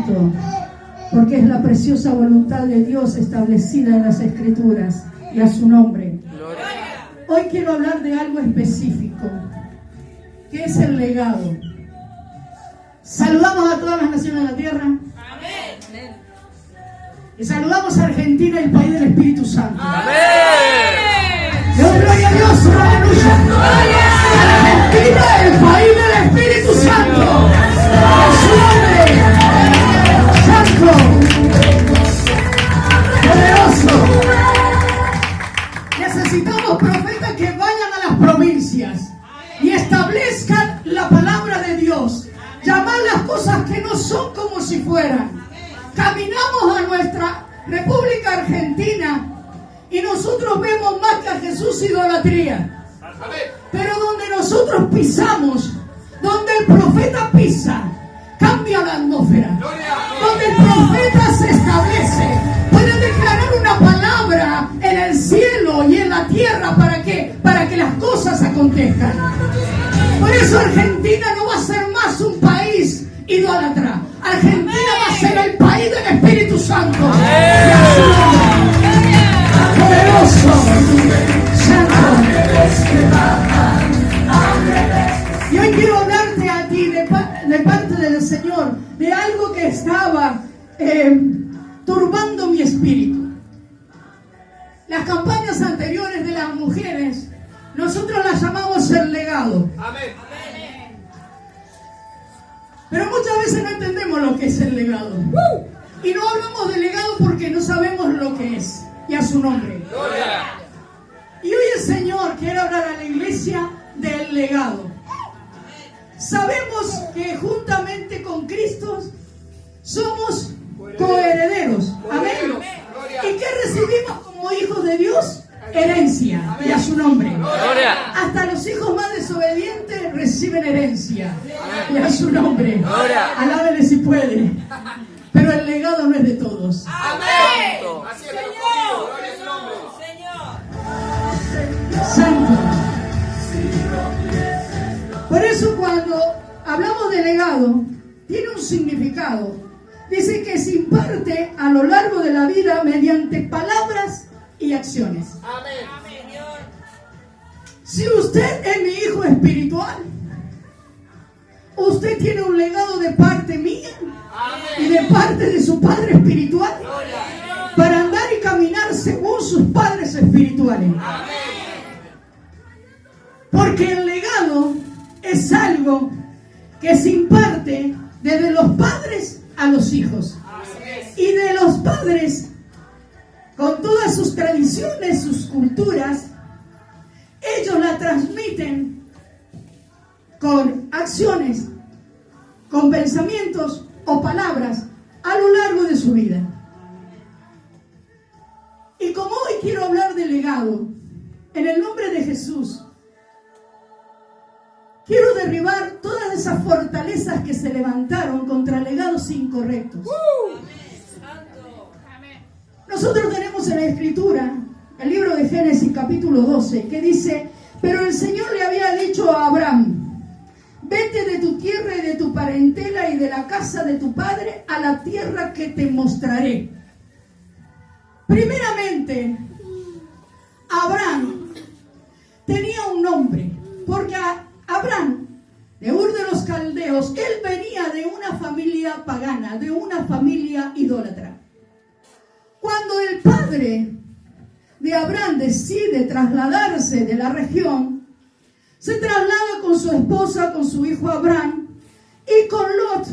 Santo, porque es la preciosa voluntad de Dios establecida en las Escrituras, y a su nombre. Hoy quiero hablar de algo específico, que es el legado. Saludamos a todas las naciones de la tierra. Amén. Y saludamos a Argentina, el país del Espíritu Santo. Amén. Gloria a Dios, aleluya. Argentina, el país del Espíritu Santo. A su nombre. Santo. Poderoso. Necesitamos profetas que vayan a las provincias y establezcan la palabra de Dios. Llamar las cosas que no son como si fueran. Caminamos a nuestra República Argentina y nosotros vemos más que a Jesús idolatría. Pero donde nosotros pisamos, donde el profeta pisa, cambia la atmósfera. Donde el profeta se establece, puede declarar una palabra en el cielo y en la tierra para que las cosas acontezcan. Por eso Argentina no va a ser más un país idólatra. Argentina va a ser el país del Espíritu Santo. Poderoso, Santo. Y hoy quiero hablarte a ti de parte del Señor, de algo que estaba turbando mi espíritu. Las campañas anteriores de las mujeres, nosotros las llamamos el legado. Amén. Pero muchas veces no entendemos lo que es el legado. Y no hablamos de legado porque no sabemos lo que es. Y a su nombre. Y hoy el Señor quiere hablar a la iglesia del legado. Sabemos que juntamente con Cristo somos coherederos. Amén. ¿Y qué recibimos como hijos de Dios? Herencia. Y a su nombre. Hasta los hijos más desobedientes reciben herencia. Y a su nombre. Alábele si puede. Pero el legado no es de todos. Amén. Santo. Por eso cuando hablamos de legado, tiene un significado. Dice que se imparte a lo largo de la vida mediante palabras y acciones. Amén. Si usted es mi hijo espiritual, usted tiene un legado de parte mía. Amén. Y de parte de su padre espiritual. Amén. Para andar y caminar según sus padres espirituales. Amén. Porque el legado es algo que se imparte desde los padres a los hijos. Amén. Y de los padres, con todas sus tradiciones, sus culturas, ellos la transmiten con acciones, con pensamientos o palabras a lo largo de su vida. Y como hoy quiero hablar de legado, en el nombre de Jesús, quiero derribar todas esas fortalezas que se levantaron contra legados incorrectos. Nosotros tenemos en la Escritura, el libro de Génesis capítulo 12, que dice: pero el Señor le había dicho a Abraham: vete de tu tierra y de tu parentela y de la casa de tu padre a la tierra que te mostraré. Primeramente, Abraham tenía un nombre, porque Abraham, de Ur de los Caldeos, él venía de una familia pagana, de una familia idólatra. Cuando el padre de Abraham decide trasladarse de la región, se traslada con su esposa, con su hijo Abraham y con Lot,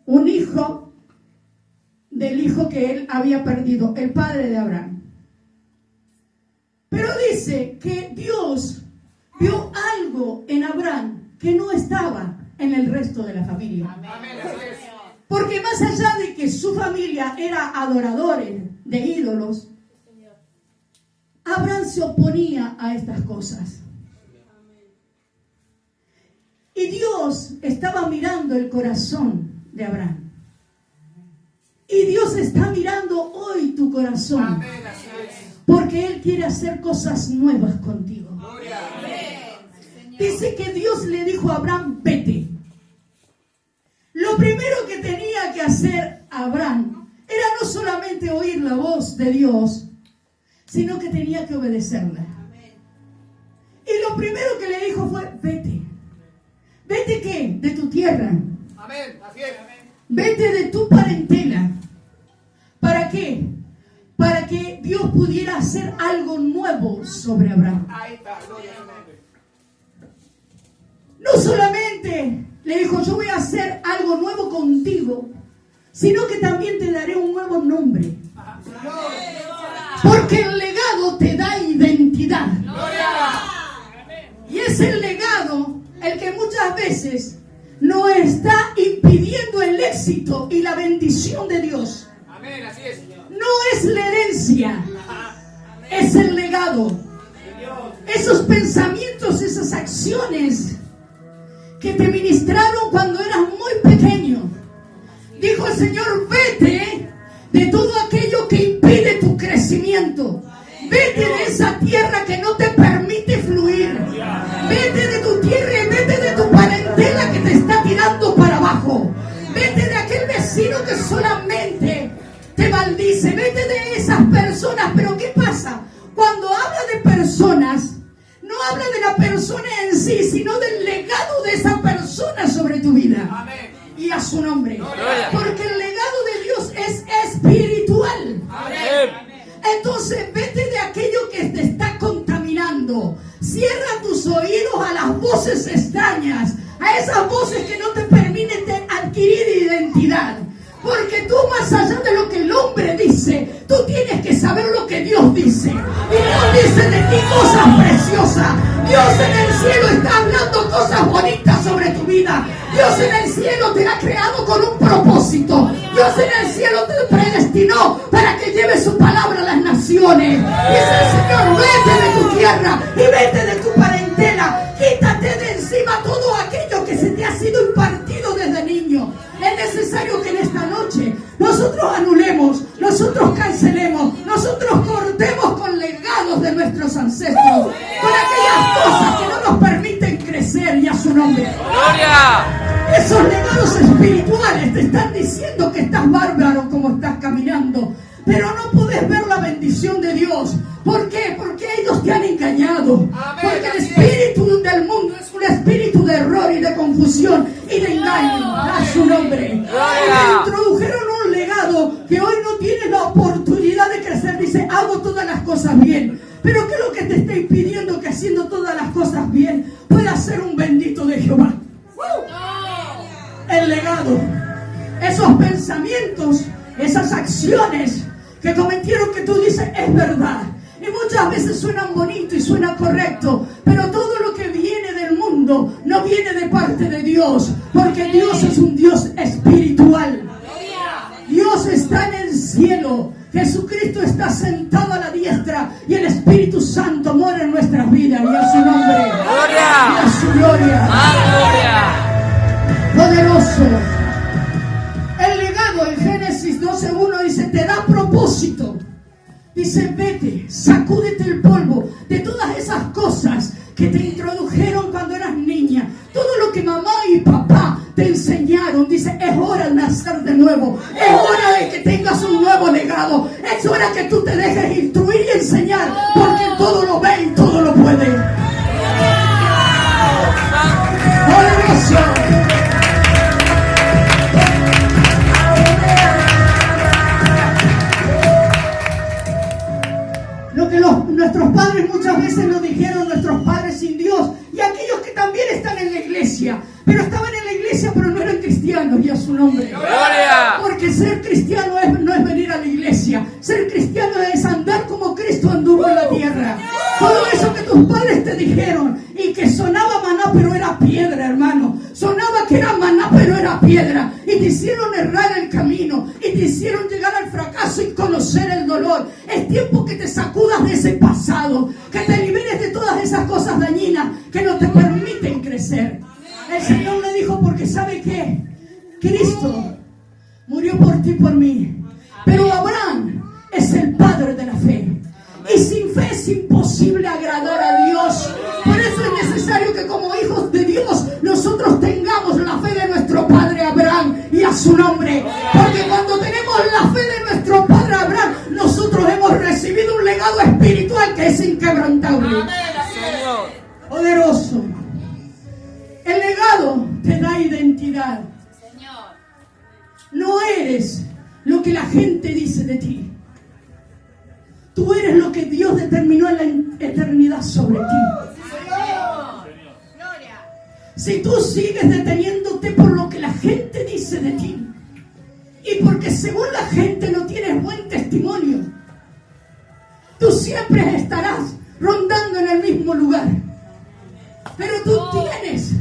un hijo del hijo que él había perdido, el padre de Abraham. Pero dice que Dios vio algo en Abraham que no estaba en el resto de la familia. Amén. Porque más allá de que su familia era adoradores de ídolos, Abraham se oponía a estas cosas. Y Dios estaba mirando el corazón de Abraham. Y Dios está mirando hoy tu corazón. Porque Él quiere hacer cosas nuevas contigo. Dice que Dios le dijo a Abraham: vete. Lo primero que tenía que hacer Abraham era no solamente oír la voz de Dios, sino que tenía que obedecerla. Y lo primero que le dijo fue: vete. ¿Vete qué? De tu tierra. Amén. Así es. Vete de tu parentela. ¿Para qué? Para que Dios pudiera hacer algo nuevo sobre Abraham. Ahí está, gloria a Dios. No solamente le dijo: yo voy a hacer algo nuevo contigo, sino que también te daré un nuevo nombre. Porque el legado te da identidad. Y es el legado el que muchas veces nos está impidiendo el éxito y la bendición de Dios. Amén, así es. No es la herencia, es el legado. Esos pensamientos, esas acciones que te ministraron cuando eras muy pequeño. Dijo el Señor: vete de todo aquello que impide tu crecimiento. Vete de esa tierra que no te permite fluir. Vete de tu tierra y vete de tu parentela que te está tirando para abajo. Vete de aquel vecino que solamente te maldice. Vete de esas personas. Pero ¿qué pasa? Cuando habla de personas, no habla de la persona en sí, sino del legado de esa persona sobre tu vida. Amén. Y a su nombre. Porque el legado de Dios es espiritual. Amén. Entonces vete de aquello que te está contaminando. Cierra tus oídos a las voces extrañas, a esas voces que no te permiten adquirir identidad. Porque tú, más allá de lo que el hombre dice, tú tienes que saber lo que Dios dice. Y Dios dice de ti cosas preciosas. Dios en el cielo está hablando cosas bonitas sobre tu vida. Dios en el cielo te ha creado con un propósito. Dios en el cielo te predestinó para que lleves su palabra a las naciones. Dice el Señor: vete de tu tierra y vete de tu parentela. Quítate de encima todo aquello que se te ha sido impartido desde niño. Es necesario que en esta noche nosotros anulemos, nosotros cancelemos, nosotros cortemos con legados de nuestros ancestros, con aquellas cosas que no nos permiten crecer, y a su nombre. ¡Gloria! Esos legados espirituales te están diciendo que estás bárbaro como estás caminando, pero no puedes ver la bendición de Dios. ¿Por qué? Porque ellos te han engañado. Porque el espíritu del mundo es un espíritu de error y de confusión y de engaño. A su nombre. Y le introdujeron un legado que hoy no tiene la oportunidad de crecer. Dice: hago todas las cosas bien. Pero ¿qué es lo que te está impidiendo que haciendo todas las cosas bien puedas ser un bendito de Jehová? El legado. Esos pensamientos, esas acciones que cometieron, que tú dices: es verdad. Y muchas veces suenan bonito y suena correcto, pero todo lo que viene del mundo no viene de parte de Dios, porque Dios es un Dios espiritual. Dios está en el cielo. Jesucristo está sentado a la diestra y el Espíritu Santo mora en nuestras vidas, y a su nombre. ¡Gloria! Y a su gloria. ¡Gloria! Poderoso. El legado en Génesis 12:1 dice: te da propósito. Dice: vete, sacúdete el polvo de todas esas cosas que te introdujeron cuando eras niña. Todo lo que mamá y papá te enseñaron. Dice: es hora de nacer de nuevo. Es hora de que tengas un nuevo legado. Es hora que tú te dejes instruir y enseñar, porque todo lo ve y todo lo puede. ¡Poderoso! Lo que nuestros padres muchas veces nos dijeron, nuestros padres sin Dios, y aquellos que también están en la iglesia, pero estaban en la iglesia pero no eran cristianos, y a su nombre. ¡Gloria! Porque ser cristiano no es venir a la iglesia. Ser cristiano es andar como Cristo anduvo en la tierra. Todo eso que tus padres te dijeron y que sonaba maná pero era piedra, hermano. Sonaba que era maná pero era piedra, y te hicieron errar el camino y te hicieron llegar al fracaso y conocer el dolor. Es tiempo que te sacudas de ese pasado, que te liberes de todas esas cosas dañinas que no te permiten crecer. El Señor le dijo: porque ¿sabe qué? Cristo murió por ti y por mí, pero Abraham es el padre de la fe, y sin fe es imposible agradar a Dios. Por eso es necesario que como hijos de Dios nosotros tengamos la fe de nuestro padre Abraham, y a su nombre. Porque cuando tenemos la fe de nuestro padre Abraham, nosotros hemos recibido un legado espiritual que es inquebrantable. Poderoso. El legado te da identidad. No eres lo que la gente dice de ti. Tú eres lo que Dios determinó en la eternidad sobre ti. Si tú sigues deteniéndote por lo que la gente dice de ti, y porque según la gente no tienes buen testimonio, tú siempre estarás rondando en el mismo lugar. Pero tú tienes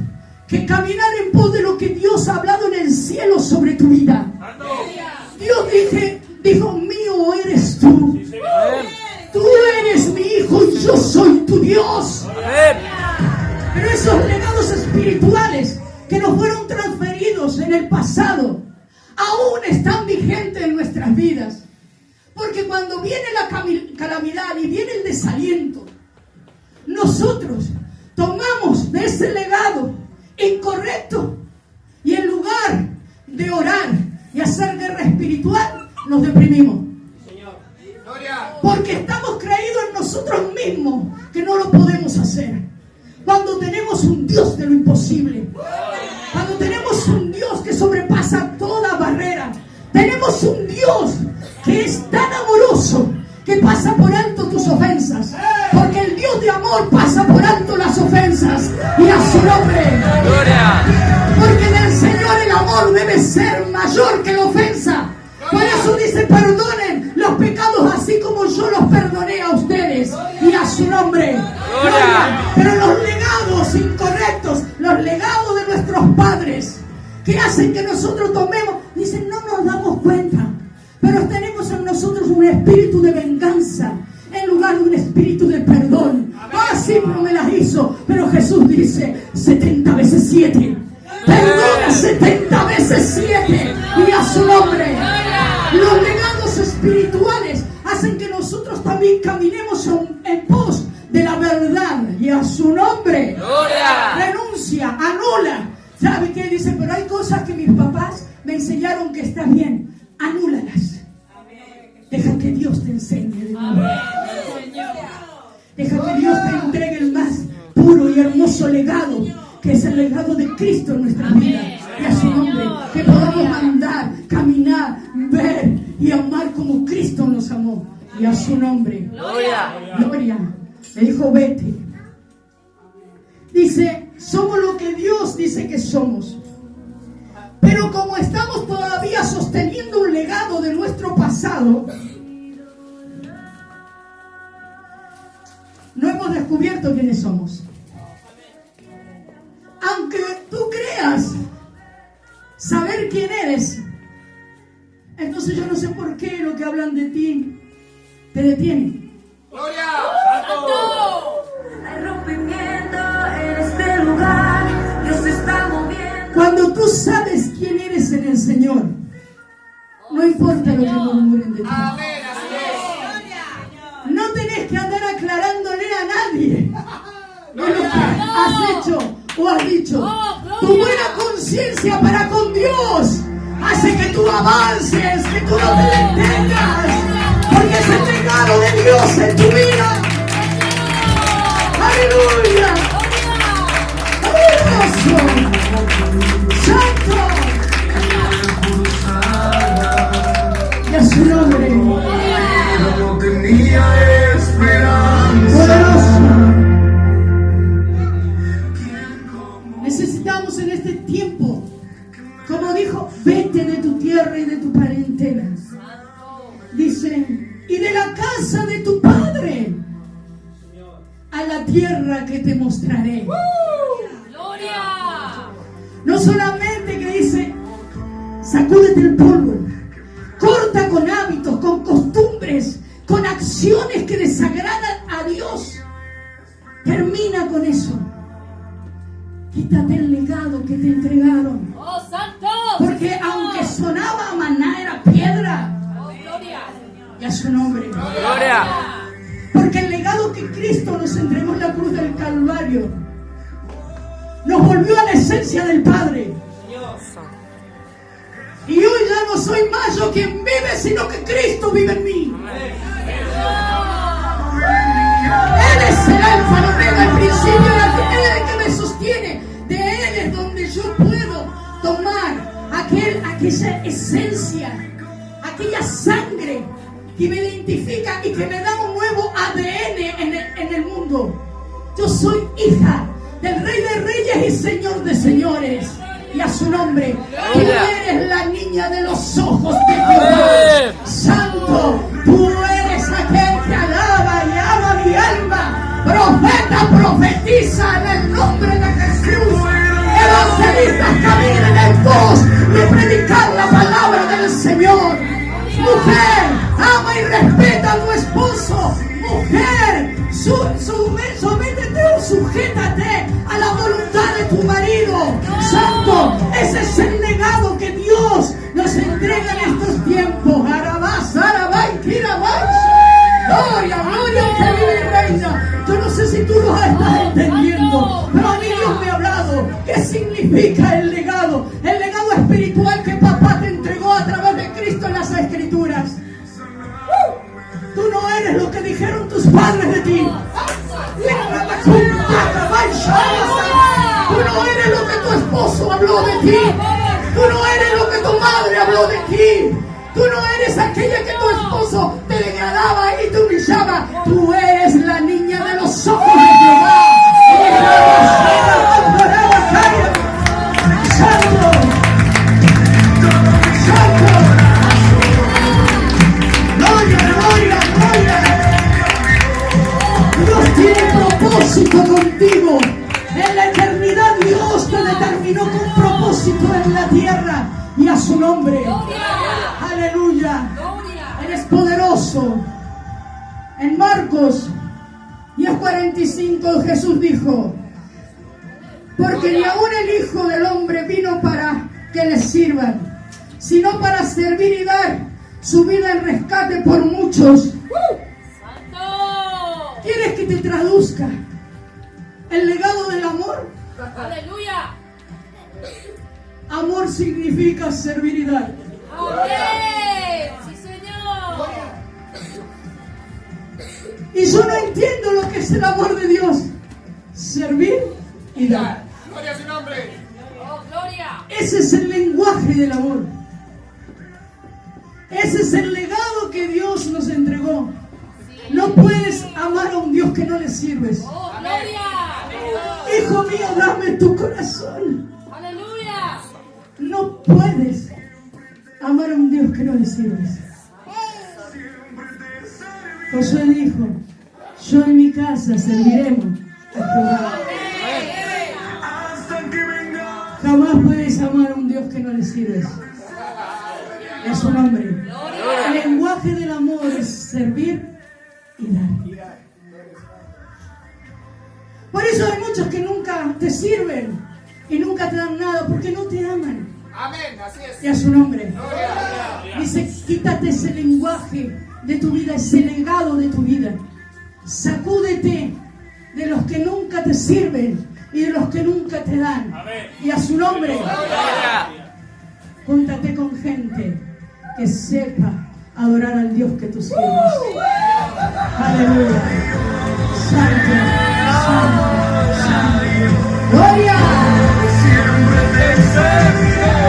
que caminar en pos de lo que Dios ha hablado en el cielo sobre tu vida. Dios dijo, mío eres tú. Tú eres mi hijo y yo soy tu Dios. Pero esos legados espirituales que nos fueron transferidos en el pasado aún están vigentes en nuestras vidas. Porque cuando viene la calamidad y viene el desaliento, nosotros tomamos de ese legado incorrecto y en lugar de orar y hacer guerra espiritual, nos deprimimos. Porque estamos creídos en nosotros mismos que no lo podemos hacer. Cuando tenemos un Dios de lo imposible, cuando tenemos un Dios que sobrepasa toda barrera, tenemos un Dios que es tan amoroso que pasa por alto tus ofensas, porque el Dios de amor pasa por alto las ofensas y a su nombre. Porque del Señor el amor debe ser mayor que la ofensa. Por eso dice, perdonen los pecados así como yo los perdoné a ustedes y a su nombre. Pero los legados incorrectos, los legados de nuestros padres, que hacen que nosotros tomemos, dicen, no nos damos cuenta, pero tenemos en nosotros un espíritu de venganza en lugar de un espíritu de perdón. Así no me las hizo, pero Jesús dice 70 veces 7. Perdona 70 veces 7 y a su nombre. Los legados espirituales hacen que nosotros también caminemos en pos de la verdad y a su nombre. Renuncia, anula. ¿Sabe qué? Dice, pero hay cosas que mis papás me enseñaron que están bien. Anúlalas. Deja que Dios te enseñe de nuevo. Deja que Dios te entregue el más puro y hermoso legado, que es el legado de Cristo en nuestra vida. Y a su nombre, que podamos andar, caminar, ver y amar como Cristo nos amó. Y a su nombre. Gloria. Le dijo, vete. Dice, somos lo que Dios dice que somos. Pero como estamos todavía sosteniendo un legado de nuestro pasado, no hemos descubierto quiénes somos. Aunque tú creas saber quién eres, entonces yo no sé por qué lo que hablan de ti te detiene. ¡Gloria! Hay rompimiento en este lugar, Dios está moviendo. Cuando tú sabes quién eres en el Señor, no importa lo que murmuren de ti. Amén, así No tenés que andar aclarándole a nadie de lo que has hecho o has dicho. Tu buena conciencia para con Dios hace que tú avances, que tú no te detengas, porque es el legado de Dios en tu vida. ¡Aleluya! ¡Poderoso! ¡Santo! Y a su nombre. No tenía esperanza. ¡Poderoso! Necesitamos en este tiempo, como dijo, vete de tu tierra y de tu parentela. Dice, y de la casa de tu padre a la tierra que te mostraré. No solamente que dice, sacúdete el polvo, corta con hábitos, con costumbres, con acciones que desagradan a Dios. Termina con eso. Quítate el legado que te entregaron. ¡Oh, santo! Porque aunque sonaba a maná, era piedra. ¡Oh, gloria! Y a su nombre. ¡Gloria! Porque el legado que Cristo nos entregó en la cruz del Calvario nos volvió a la esencia del Padre. no soy más yo quien vive, sino que Cristo vive en mí. Él es el alfa, el omega, el principio, Él es el que me sostiene. De Él es donde yo puedo tomar aquella esencia, aquella sangre que me identifica y que me da un nuevo ADN en el mundo. Yo soy hija del Rey de Reyes y Señor de Señores. Y a su nombre, tú eres la niña de los ojos de Jehová. Santo, tú eres aquel que alaba y ama mi alma. Profeta, profetiza en el nombre de Jesús. Evangelistas, caminen en el pos y predicar la palabra del Señor. Mujer, ama y respeta a tu esposo. Mujer, sométete o sujétate a la voluntad de tu marido. Santo, ese es el legado que Dios nos entrega en estos tiempos. Arabás, arabay, kirabás. Gloria, gloria al que vive y reina. Yo no sé si tú lo estás entendiendo, pero a mí Dios me ha hablado. ¿Qué significa el legado? El legado espiritual que papá te entregó a través de Cristo en las Escrituras. Tú no eres lo que dijeron tus padres de ti. Tú no eres lo que tu esposo habló de ti. Tú no eres lo que tu madre habló de ti. Tú no eres aquella que tu esposo te degradaba y te humillaba. Tú eres la niña de los ojos de Jehová. Santo, Santo. Gloria, gloria, gloria. Dios tiene propósito contigo. En la eternidad Dios te determinó con propósito en la tierra. Y a su nombre. Aleluya. Él es poderoso. En Marcos 10:45 Jesús dijo: porque ni aun el Hijo del Hombre vino para que le sirvan, sino para servir y dar su vida en rescate por muchos. ¿Quieres que te traduzca el legado del amor? Aleluya. Amor significa servir y dar. Amén. Sí, Señor. Y yo no entiendo lo que es el amor de Dios. Servir y dar. Gloria a su nombre. Oh, gloria. Ese es el lenguaje del amor. Ese es el legado que Dios nos entregó. No puedes amar a un Dios que no le sirves. Oh, gloria. Hijo mío, dame tu corazón. Aleluya. No puedes amar a un Dios que no le sirves. Josué dijo: yo en mi casa serviremos a Jehová. Jamás puedes amar a un Dios que no le sirves. Es su nombre. El lenguaje del amor es servir y dar. Por eso hay muchos que nunca te sirven y nunca te dan nada porque no te aman. Amén. Así es. Y a su nombre. Dice: quítate ese lenguaje de tu vida, ese legado de tu vida. Sacúdete de los que nunca te sirven y de los que nunca te dan. Y a su nombre. Júntate con gente que sepa adorar al Dios que tú sirves. Aleluya. Santo, santo, santo. Gloria. Siempre te serviré,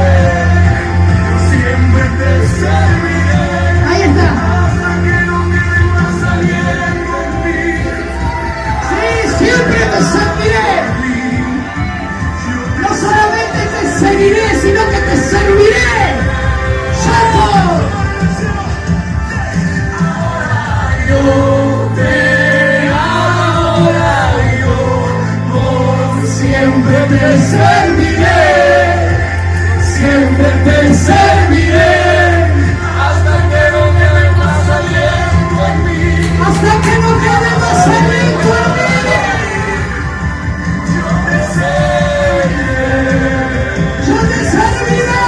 siempre te serviré. Ahí está. Hasta que no quede más aliento en mí. Sí, siempre te serviré. No solamente te seguiré, sino que te serviré. Santo. Yo te adoro, por siempre te serviré, siempre te serviré, hasta que no quede más aliento en mí. Hasta que no quede más aliento en mí. Yo te serviré. Yo te serviré.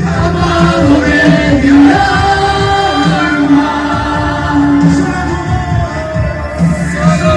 Amado de mi alma, solo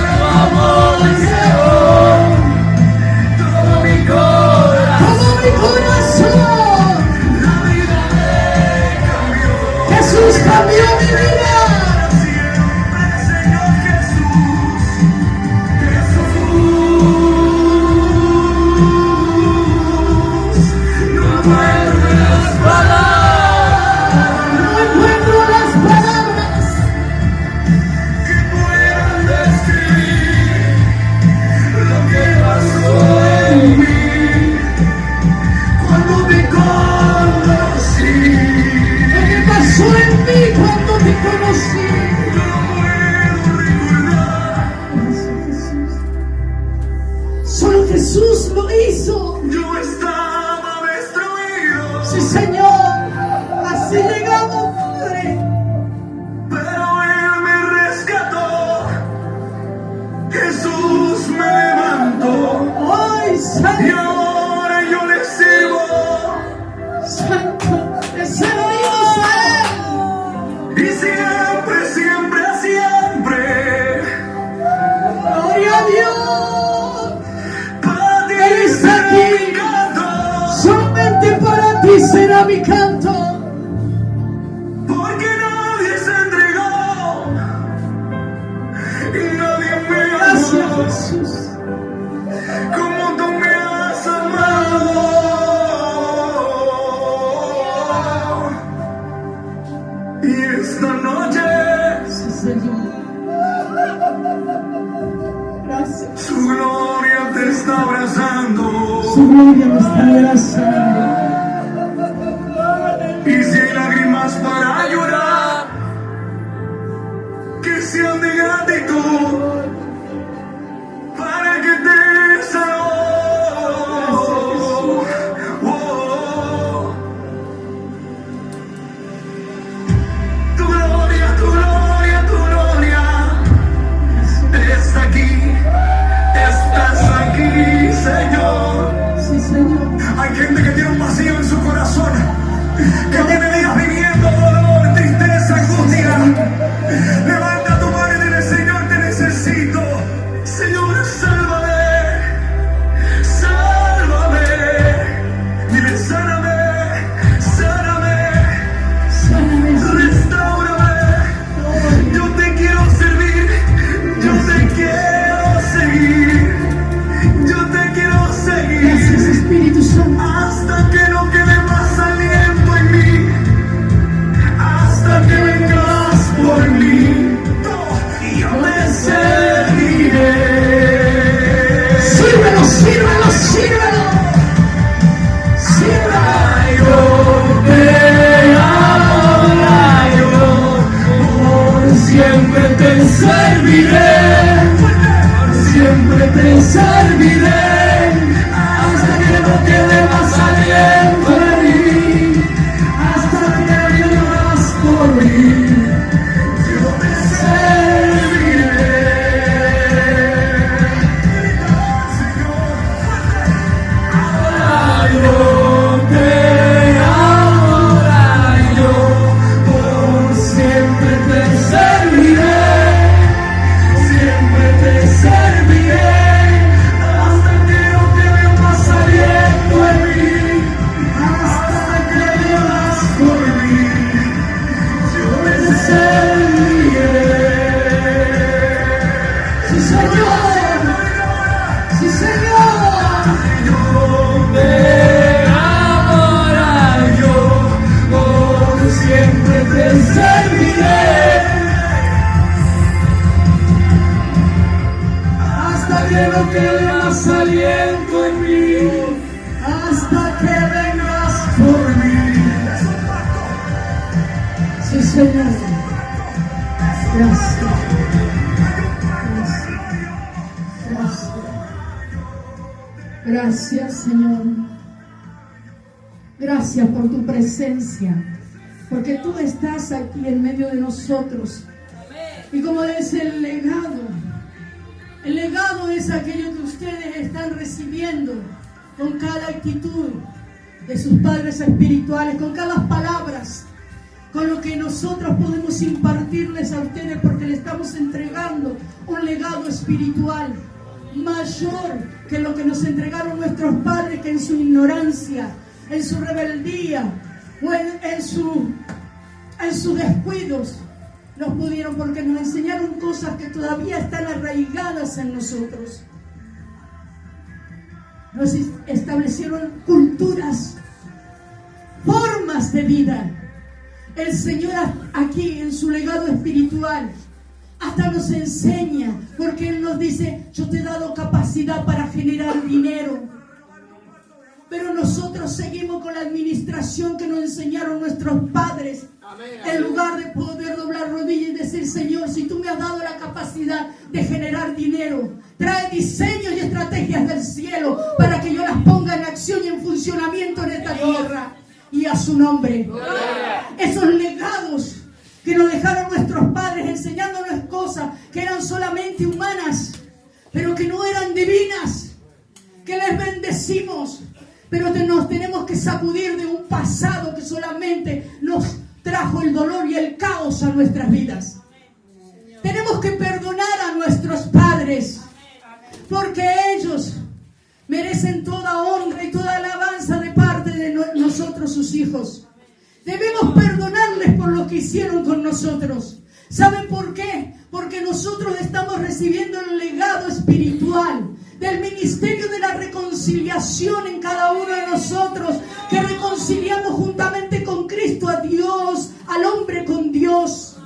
será mi canto. Porque nadie se entregó y nadie me Gracias, amó Jesús. como tú me has amado. Y esta noche Sí, Señor. Gracias. su gloria te está abrazando. Su gloria me está abrazando. Y si hay lágrimas para llorar, que sean de gratitud, para que te salvo. Tu gloria, tu gloria, tu gloria está aquí, estás aquí, Señor. Sí, Señor. Hay gente que tiene un vacío en su corazón, que tiene días viviendo dolor, tristeza, angustia. Levanta tu mano y dile: Señor, te necesito. Señor, sálvame, sálvame. Dile: sáname, sáname, Sáname, Señor. restáurame. Yo te quiero servir, yo te quiero seguir, yo te quiero seguir. Gracias, Espíritu Santo. Hasta que no quede más aliento en mí, hasta que vengas por mí, y yo te serviré. Sírvelo, sírvelo, sírvelo. Sírvelo. Yo te adoro, por siempre te serviré, por siempre te serviré. Hasta que no quede más aliento en mí, hasta que vengas por mí, yo te serviré. Ahora yo te adoro, por siempre te serviré, siempre te serviré. Hasta que no quede más aliento en mí, hasta que vengas por mí, yo te serviré. Sí, Señor. Sí, Señor. Yo te adoro, por siempre te serviré, hasta que no quede más aliento en mí, hasta que vengas por mí. Sí, Señor. Gracias. Gracias. Gracias, Señor. Gracias por tu presencia, porque tú estás aquí en medio de nosotros. Y como dice el legado es aquello que ustedes están recibiendo con cada actitud de sus padres espirituales, con cada palabras, con lo que nosotros podemos impartirles a ustedes, porque le estamos entregando un legado espiritual mayor que lo que nos entregaron nuestros padres, que en su ignorancia, en su rebeldía o en sus descuidos nos pudieron, porque nos enseñaron cosas que todavía están arraigadas en nosotros. Nos establecieron culturas, formas de vida. El Señor aquí en su legado espiritual hasta nos enseña, porque Él nos dice: yo te he dado capacidad para generar dinero. Pero nosotros seguimos con la administración que nos enseñaron nuestros padres. En lugar de poder doblar rodillas y decir: Señor, si tú me has dado la capacidad de generar dinero, trae diseños y estrategias del cielo para que yo las ponga en acción y en funcionamiento en esta tierra. Y a su nombre. Esos legados que nos dejaron nuestros padres, enseñándonos cosas que eran solamente humanas, pero que no eran divinas, que les bendecimos, pero nos tenemos que sacudir de un pasado que solamente nos trajo el dolor y el caos a nuestras vidas. Tenemos que perdonar a nuestros padres, porque ellos merecen toda honra y toda alabanza de parte de nosotros, sus hijos. Debemos perdonarles por lo que hicieron con nosotros. ¿Saben por qué? Porque nosotros estamos recibiendo el legado espiritual del ministerio de la reconciliación en cada uno de nosotros, que reconciliamos juntamente con Cristo a Dios, al hombre con Dios.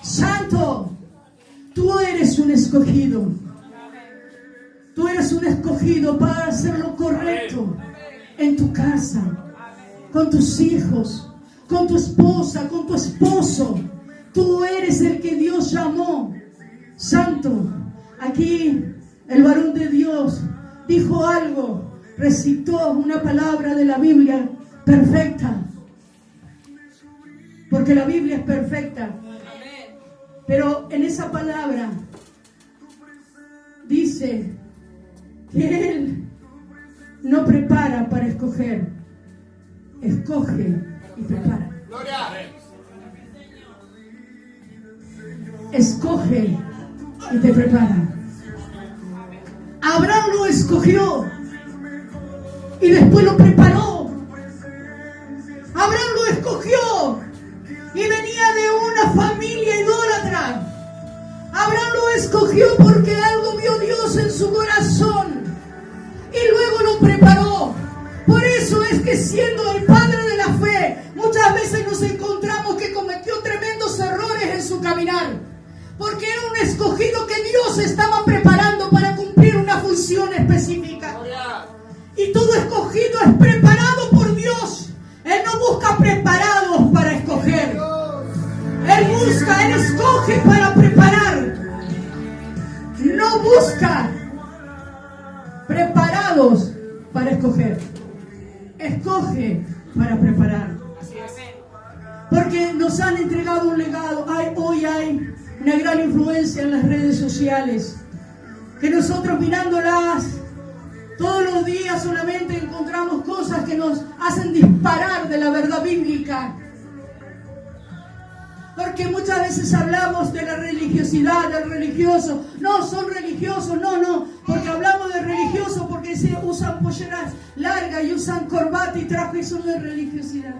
Santo, tú eres un escogido. Tú eres un escogido para hacer lo correcto en tu casa, con tus hijos, con tu esposa, con tu esposo. Tú eres el que Dios llamó. Santo, aquí el varón de Dios dijo algo, recitó una palabra de la Biblia perfecta, porque la Biblia es perfecta. Pero en esa palabra dice que Él no prepara para escoger, escoge y prepara. Escoge y te prepara. Abraham lo escogió y después lo preparó. Abraham lo escogió y venía de una familia idólatra. Abraham lo escogió porque algo vio Dios en su corazón y luego lo preparó. Por eso es que, siendo el padre de la fe, muchas veces nos encontramos que cometió tremendos errores en su caminar, porque era un escogido que Dios estaba preparando para cumplir una función específica. Y todo escogido es preparado por Dios. Él no busca preparados para escoger. Él escoge para preparar. No busca preparados para escoger. Escoge para preparar. Porque nos han entregado un legado. Hoy hay una gran influencia en las redes sociales, que nosotros mirándolas todos los días solamente encontramos cosas que nos hacen disparar de la verdad bíblica. Porque muchas veces hablamos de la religiosidad, del religioso. No, son religiosos, no. Porque hablamos de religiosos porque se usan polleras largas y usan corbata y traje, y eso no es religiosidad.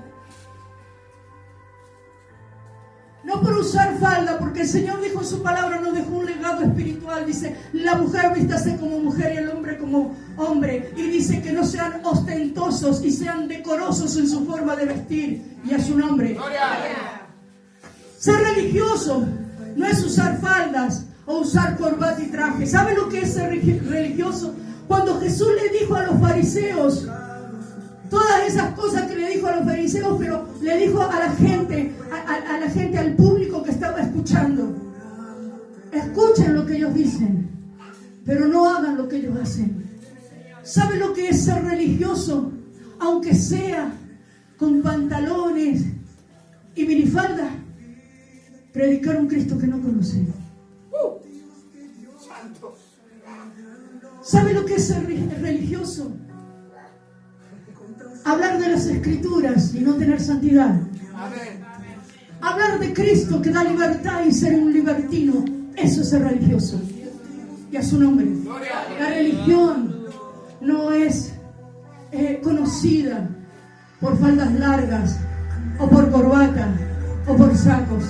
No por usar falda, porque el Señor dijo en su palabra, nos dejó un legado espiritual. Dice, la mujer vístase como mujer y el hombre como hombre. Y dice que no sean ostentosos y sean decorosos en su forma de vestir. Y a su nombre. ¡Gloria! Ser religioso no es usar faldas o usar corbata y traje. ¿Sabe lo que es ser religioso? Cuando Jesús le dijo a los fariseos todas esas cosas que le dijo a los fariseos, pero le dijo a la gente, al público que estaba escuchando: escuchen lo que ellos dicen, pero no hagan lo que ellos hacen. ¿Sabe lo que es ser religioso? Aunque sea con pantalones y minifalda, predicar un Cristo que no conocen. ¿Sabe lo que es ser religioso? Hablar de las Escrituras y no tener santidad. Amén. Hablar de Cristo que da libertad y ser un libertino. Eso es ser religioso. Y a su nombre. La religión no es conocida por faldas largas o por corbata o por sacos.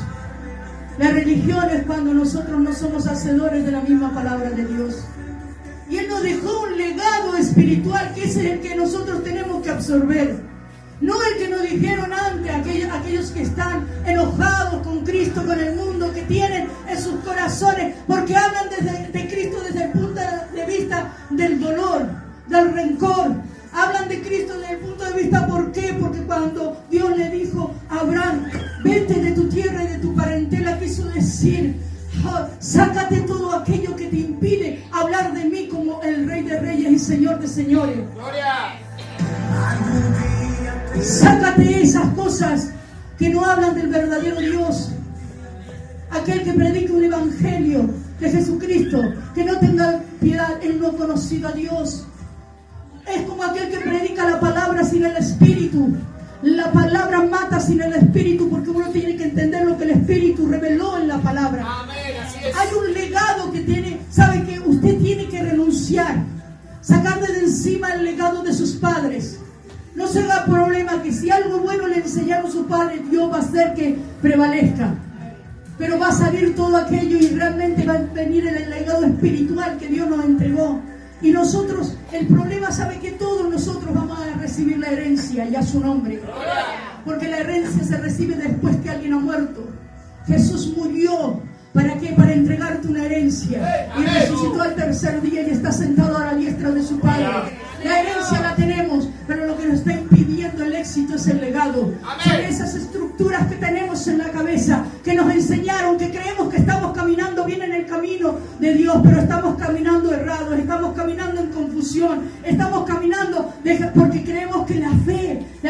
La religión es cuando nosotros no somos hacedores de la misma palabra de Dios. Y Él nos dejó un legado espiritual que ese es el que nosotros tenemos que absorber. No el que nos dijeron antes, aquellos que están enojados con Cristo, con el mundo, que tienen en sus corazones, porque hablan de Cristo desde el punto de vista del dolor, del rencor. Hablan de Cristo desde el punto de vista, ¿por qué? Porque cuando Dios le dijo a Abraham, vete de tu tierra y de tu parentela, quiso decir, sácate todo aquello que te impide hablar de mí como el Rey de Reyes y Señor de Señores. ¡Gloria! Sácate esas cosas que no hablan del verdadero Dios. Aquel que predica un evangelio de Jesucristo, que no tenga piedad, Él no ha conocido a Dios. Es como aquel que predica la palabra sin el Espíritu. La palabra mata sin el Espíritu, porque uno tiene que entender lo que el Espíritu reveló en la palabra. Amén, así es. Hay un legado que tiene, sabe que usted tiene que renunciar, sacar de encima el legado de sus padres, No se haga problema que si algo bueno le enseñaron sus padres, Dios va a hacer que prevalezca. Pero va a salir todo aquello y realmente va a venir el legado espiritual que Dios nos entregó. Y nosotros, el problema, sabe que todos nosotros vamos a recibir la herencia y a su nombre. Porque la herencia se recibe después que alguien ha muerto. Jesús murió. ¿Para qué? Para entregarte una herencia. Y resucitó al tercer día y está sentado a la diestra de su Padre. La herencia la tenemos, pero lo que nos está impidiendo el éxito es el legado. Son esas estructuras que tenemos en la cabeza, que nos enseñaron, que creemos que estamos caminando bien en el camino de Dios, pero estamos caminando errados, estamos caminando en confusión, estamos caminando porque creemos que la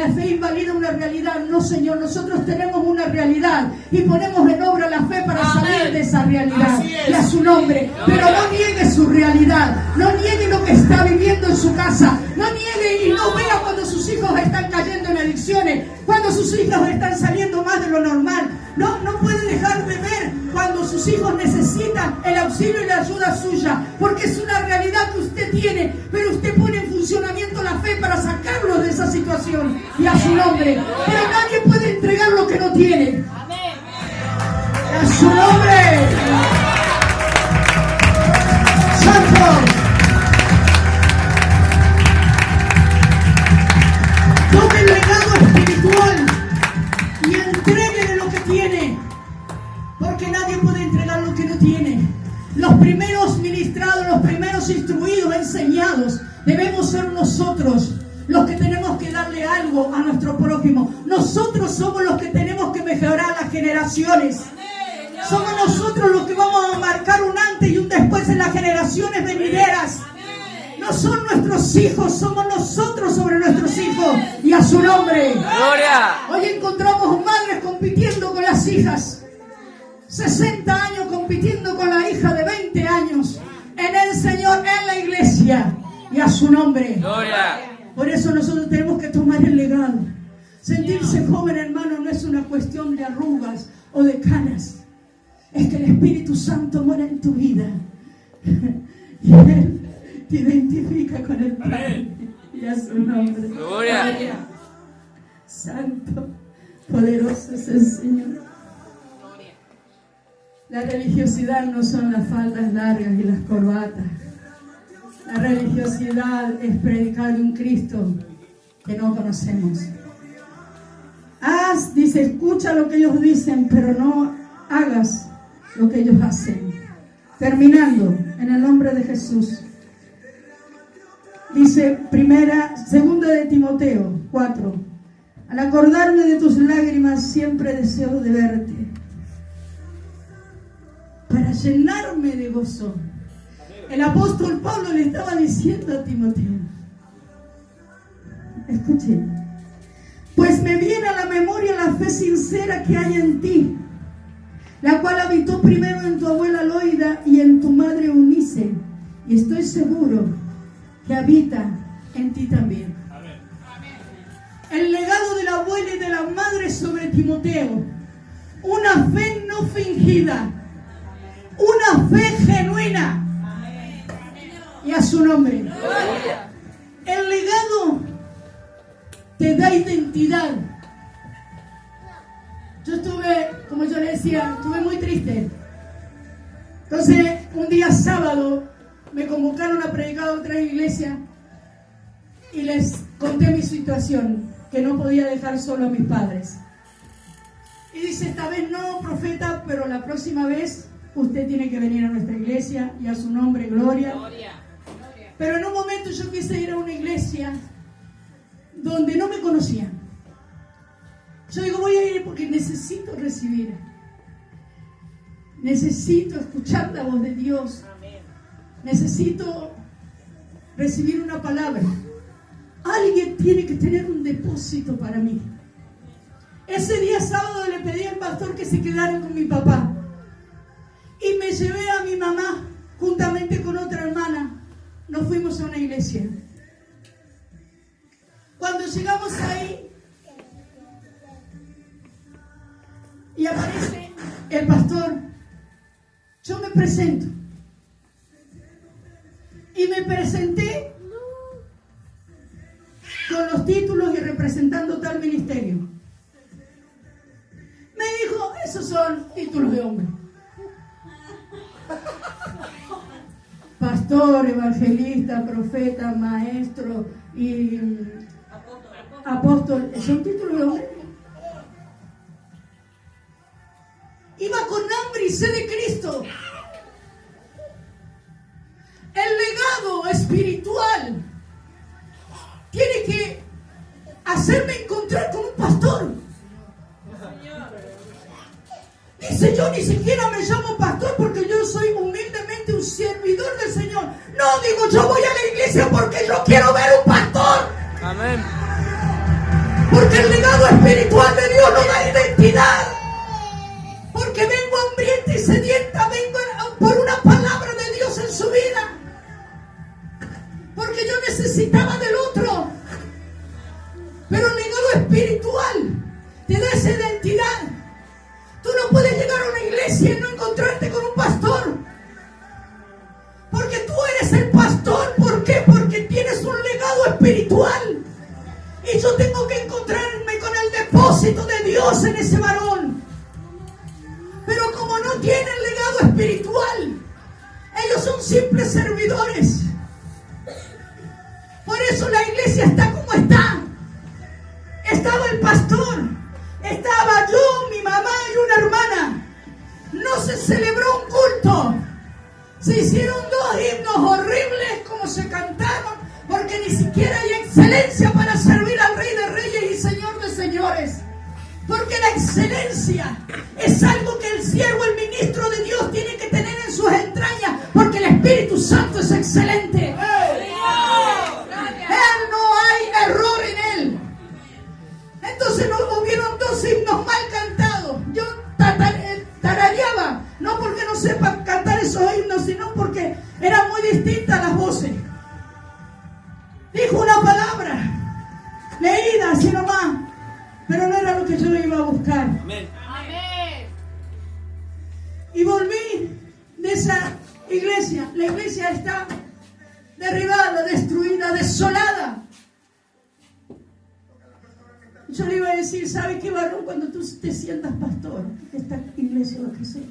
fe invalida una realidad. No, Señor, nosotros tenemos una realidad y ponemos en obra la fe para salir de esa realidad y a su nombre. Pero no niegue su realidad, no niegue lo que está viviendo en su casa, no niegue y no vea cuando sus hijos están cayendo en adicciones, cuando sus hijos están saliendo más de lo normal. No puede dejar de ver cuando sus hijos necesitan el auxilio y la ayuda suya, porque es una realidad que usted tiene, pero usted pone en funcionamiento la fe para sacarlos de esa situación y a su nombre. Pero nadie puede entregar lo que no tiene. A su nombre. Santo. Tome el legado espiritual y entréguele lo que tiene, porque nadie puede entregar lo que no tiene. Los primeros ministrados, los primeros instruidos, enseñados, debemos ser nosotros los que tenemos que darle algo a nuestro prójimo. Nosotros somos los que tenemos que mejorar las generaciones. Somos nosotros los que vamos a marcar un antes y un después en las generaciones venideras. No son nuestros hijos, somos nosotros sobre nuestros hijos y a su nombre. Gloria. Hoy encontramos madres compitiendo con las hijas, 60 años compitiendo con la hija de 20 años en el Señor, en la iglesia y a su nombre. Gloria. Por eso nosotros tenemos que tomar el legado. Sentirse joven, hermano, no es una cuestión de arrugas o de canas. Es que el Espíritu Santo mora en tu vida y Él te identifica con el Padre y a su nombre. Gloria. Santo, poderoso es el Señor. La religiosidad no son las faldas largas y las corbatas. La religiosidad es predicar de un Cristo que no conocemos. Dice, escucha lo que ellos dicen, pero no hagas lo que ellos hacen. Terminando, en el nombre de Jesús. Dice, segunda de Timoteo 4. Al acordarme de tus lágrimas, siempre deseo de verte, para llenarme de gozo. El apóstol Pablo le estaba diciendo a Timoteo, escuche, pues me viene a la memoria la fe sincera que hay en ti, la cual habitó primero en tu abuela Loida y en tu madre Eunice, y estoy seguro que habita en ti también. Amén. El legado de la abuela y de la madre sobre Timoteo, una fe no fingida, una fe genuina. Y a su nombre. El legado te da identidad. Yo estuve, como yo le decía, estuve muy triste. Entonces, un día sábado, me convocaron a predicar a otra iglesia y les conté mi situación, que no podía dejar solo a mis padres. Y dice, esta vez no, profeta, pero la próxima vez usted tiene que venir a nuestra iglesia y a su nombre, gloria. Pero en un momento yo quise ir a una iglesia donde no me conocían. Yo digo, voy a ir porque necesito recibir. Necesito escuchar la voz de Dios. Necesito recibir una palabra. Alguien tiene que tener un depósito para mí. Ese día sábado le pedí al pastor que se quedara con mi papá. Y me llevé a mi mamá juntamente con otra hermana. Nos fuimos a una iglesia. Cuando llegamos ahí y aparece el pastor, yo me presento. Y me presenté con los títulos y representando tal ministerio. Me dijo, esos son títulos de hombre. Pastor, evangelista, profeta, maestro y apóstol, son títulos de hombre. Iba con hambre y sed de Cristo. El legado espiritual tiene que hacerme encontrar con un pastor. Dice, yo ni siquiera me llamo pastor porque yo soy humildemente un servidor del Señor. No, digo, yo voy a la iglesia porque yo quiero ver un pastor. Amén. Porque el legado espiritual de Dios nos da identidad. Porque vengo hambrienta y sedienta, vengo por una palabra de Dios en su vida. Porque yo necesitaba del otro. Pero el legado espiritual te da esa identidad. Tú no puedes llegar a una iglesia y no encontrarte con un pastor. Porque tú eres el pastor. ¿Por qué? Porque tienes un legado espiritual. Y yo tengo que encontrarme con el depósito de Dios en ese varón. Pero como no tienen legado espiritual, ellos son simples servidores. Por eso la iglesia está como está. Estaba el pastor, estaba yo, mi mamá y una hermana. No se celebró un culto. Se hicieron 2 himnos horribles como se cantaron, porque ni siquiera hay excelencia para servir al Rey de Reyes y Señor de Señores. Porque la excelencia es algo que el siervo, el ministro de Dios tiene que tener en sus entrañas, porque el Espíritu Santo es excelente. Él no hay error en él. Entonces no hubieron 2 himnos mal cantados. Yo tarareaba, no porque no sepa cantar esos himnos, sino porque eran muy distintas las voces. Dijo una palabra, leída así nomás, pero no era lo que yo iba a buscar. Amén. Y volví de esa iglesia. La iglesia está derribada, destruida, desolada. Yo le iba a decir, ¿sabe qué, varón? Cuando tú te sientas pastor, esta iglesia va a crecer.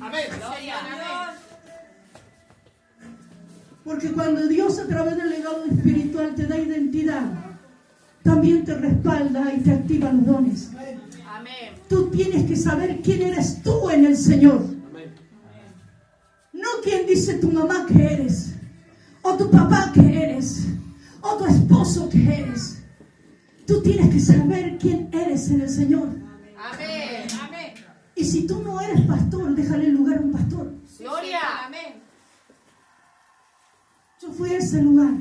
Amén. Gloria. Porque cuando Dios a través del legado espiritual te da identidad, también te respalda y te activa los dones. Amén. Tú tienes que saber quién eres tú en el Señor. Amén. No quién dice tu mamá que eres, o tu papá que eres, o tu esposo que eres. Tú tienes que saber quién eres en el Señor. Amén. Amén. Y si tú no eres pastor, déjale el lugar a un pastor. Gloria. Amén. Yo fui a ese lugar.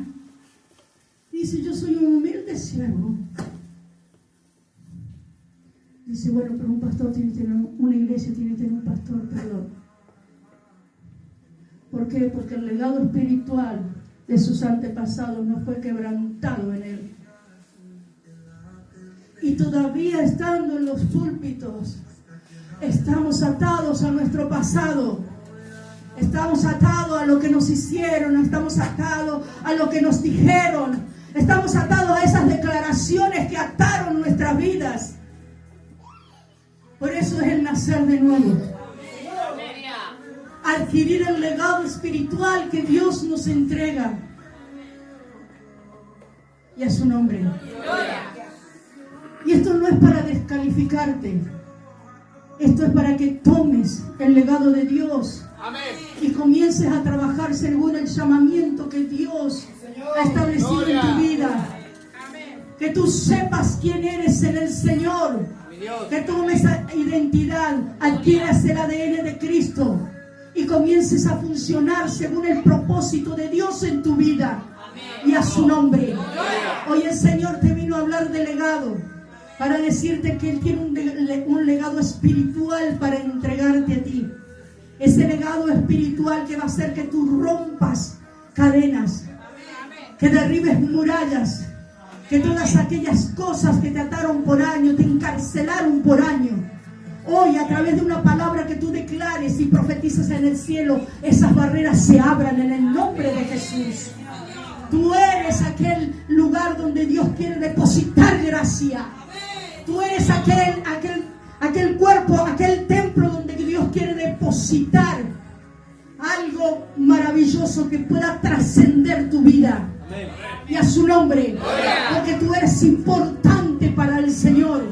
Dice, yo soy un humilde siervo. Dice, bueno, pero un pastor tiene que tener, una iglesia tiene que tener un pastor, perdón. ¿Por qué? Porque el legado espiritual de sus antepasados no fue quebrantado en él. Y todavía estando en los púlpitos, estamos atados a nuestro pasado. Estamos atados a lo que nos hicieron, estamos atados a lo que nos dijeron, estamos atados a esas declaraciones que ataron nuestras vidas. Por eso es el nacer de nuevo. Adquirir el legado espiritual que Dios nos entrega. Y a su nombre. Y esto no es para descalificarte. Esto es para que tomes el legado de Dios. Amén. Y comiences a trabajar según el llamamiento que Dios ha establecido en tu vida. Que tú sepas quién eres en el Señor. Que tomes esa identidad, adquieras el ADN de Cristo y comiences a funcionar según el propósito de Dios en tu vida. Y a su nombre. Hoy el Señor te vino a hablar de legado, para decirte que Él tiene un legado espiritual para entregarte a ti. Ese legado espiritual que va a hacer que tú rompas cadenas, que derribes murallas, que todas aquellas cosas que te ataron por años, te encarcelaron por años, hoy a través de una palabra que tú declares y profetizas en el cielo, esas barreras se abran en el nombre de Jesús. Tú eres aquel lugar donde Dios quiere depositar gracia. Tú eres aquel cuerpo, aquel templo donde Dios quiere depositar algo maravilloso que pueda trascender tu vida. Y a su nombre, porque tú eres importante para el Señor.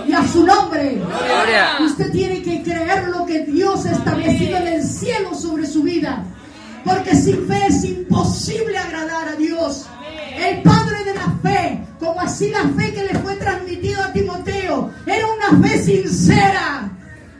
Y a su nombre, usted tiene que creer lo que Dios ha establecido en el cielo sobre su vida. Porque sin fe es imposible agradar a Dios. El padre de la fe, como así la fe que le fue transmitida a Timoteo, era una fe sincera.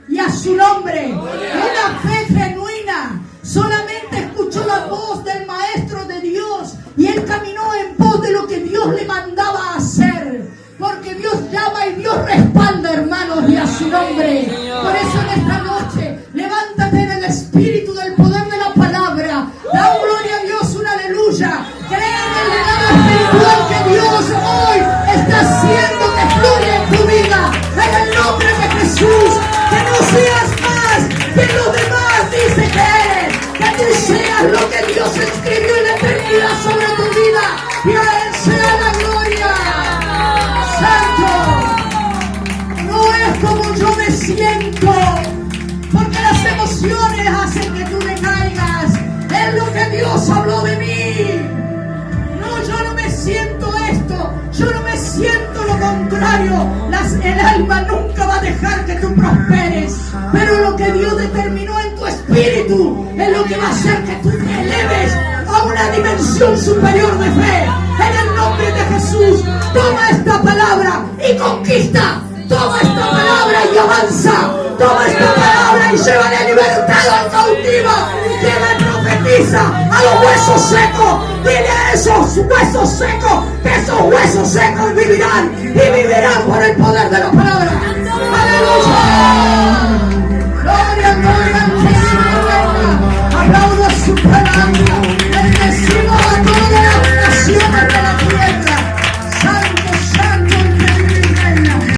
Y a su nombre, una fe genuina. Solamente escuchó la voz del Maestro de Dios y él caminó en pos de lo que Dios le mandaba a hacer. Porque Dios llama y Dios respalda, hermanos, y a su nombre. Por eso en esta noche, levántate en el espíritu del poder de la palabra. Da gloria a Dios, un aleluya. Cree en el legado espiritual que Dios hoy está haciendo que fluya en tu vida. En el nombre de Jesús, que no seas más que los demás dice que eres. Que tú seas lo que Dios escribió en la eternidad sobre tu vida. Y a Él sea la gloria. Santo, no es como yo me siento, porque las emociones hacen que tú decaigas. Es lo que Dios habló de mí. No, yo no me siento esto, yo no me siento lo contrario. El alma nunca va a dejar que tú prosperes, pero lo que Dios determinó en tu espíritu es lo que va a hacer que tú te eleves a una dimensión superior de fe. En el nombre de Jesús, toma esta palabra y conquista. Toma esta palabra y avanza. Toma esta palabra y lleva la libertad al cautivo. Lleva y profetiza a los huesos secos. Dile a esos huesos secos que esos huesos secos vivirán y vivirán por el poder de la palabra. ¡Aleluya!